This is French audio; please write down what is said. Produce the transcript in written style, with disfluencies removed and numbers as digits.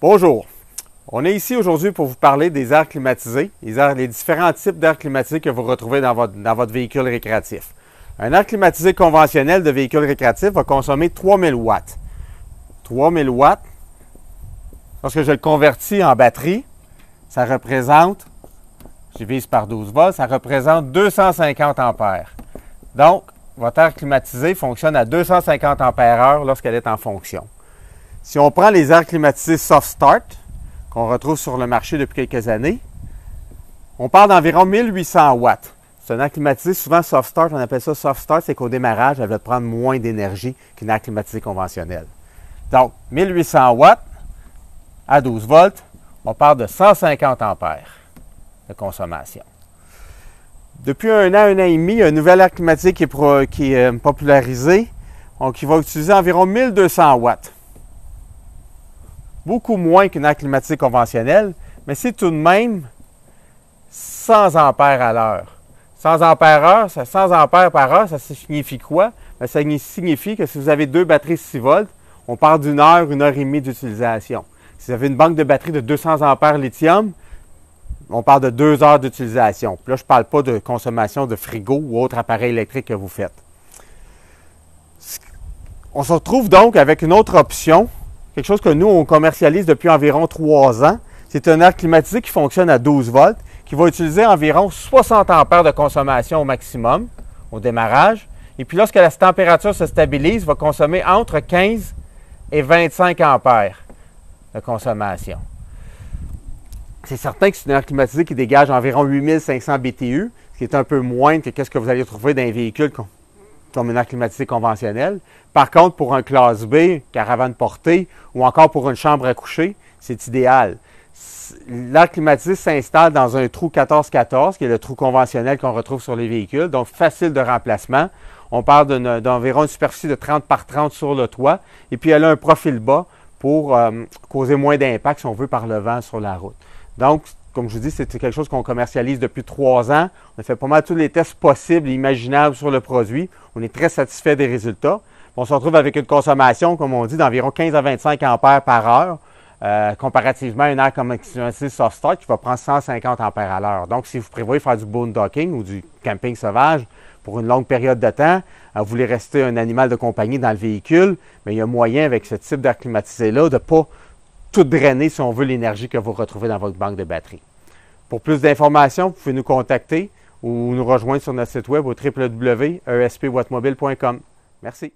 Bonjour, on est ici aujourd'hui pour vous parler des airs climatisés, les différents types d'air climatisés que vous retrouvez dans votre véhicule récréatif. Un air climatisé conventionnel de véhicule récréatif va consommer 3000 watts. 3000 watts, lorsque je le convertis en batterie, ça représente, je divise par 12 volts, ça représente 250 ampères. Donc, votre air climatisé fonctionne à 250 ampères-heure lorsqu'elle est en fonction. Si on prend les airs climatisés Soft Start, qu'on retrouve sur le marché depuis quelques années, on parle d'environ 1800 watts. C'est un air climatisé, souvent Soft Start, on appelle ça Soft Start, c'est qu'au démarrage, elle va prendre moins d'énergie qu'une air climatisé conventionnel. Donc, 1800 watts à 12 volts, on parle de 150 ampères de consommation. Depuis un an et demi, il y a un nouvel air climatisé qui est popularisé, qui va utiliser environ 1200 watts. Beaucoup moins qu'une air climatisé conventionnelle, mais c'est tout de même 100 ampères à l'heure. 100 ampères heure, 100 ampères par heure, ça signifie quoi? Bien, ça signifie que si vous avez deux batteries 6 volts, on parle d'une heure et demie d'utilisation. Si vous avez une banque de batterie de 200 ampères lithium, on parle de 2 heures d'utilisation. Puis là, je ne parle pas de consommation de frigo ou autre appareil électrique que vous faites. On se retrouve donc avec une autre option, quelque chose que nous, on commercialise depuis environ 3 ans. C'est un air climatisé qui fonctionne à 12 volts, qui va utiliser environ 60 ampères de consommation au maximum, au démarrage. Et puis lorsque la température se stabilise, va consommer entre 15 et 25 ampères de consommation. C'est certain que c'est un air climatisé qui dégage environ 8500 BTU, ce qui est un peu moins que ce que vous allez trouver dans un véhicule comme un air climatisé conventionnel. Par contre, pour un classe B, caravane portée, ou encore pour une chambre à coucher, c'est idéal. L'air climatisé s'installe dans un trou 14-14, qui est le trou conventionnel qu'on retrouve sur les véhicules, donc facile de remplacement. On parle d'environ une superficie de 30 par 30 sur le toit, et puis elle a un profil bas pour causer moins d'impact, si on veut, par le vent sur la route. Donc, comme je vous dis, c'est quelque chose qu'on commercialise depuis 3 ans. On a fait pas mal tous les tests possibles et imaginables sur le produit. On est très satisfait des résultats. On se retrouve avec une consommation, comme on dit, d'environ 15 à 25 ampères par heure, comparativement à un air climatisé Soft Start qui va prendre 150 ampères à l'heure. Donc, si vous prévoyez faire du boondocking ou du camping sauvage pour une longue période de temps, vous voulez rester un animal de compagnie dans le véhicule, mais il y a moyen avec ce type d'air climatisé-là de ne pas tout drainer, si on veut, l'énergie que vous retrouvez dans votre banque de batterie. Pour plus d'informations, vous pouvez nous contacter ou nous rejoindre sur notre site web au www.espwattmobile.com. Merci.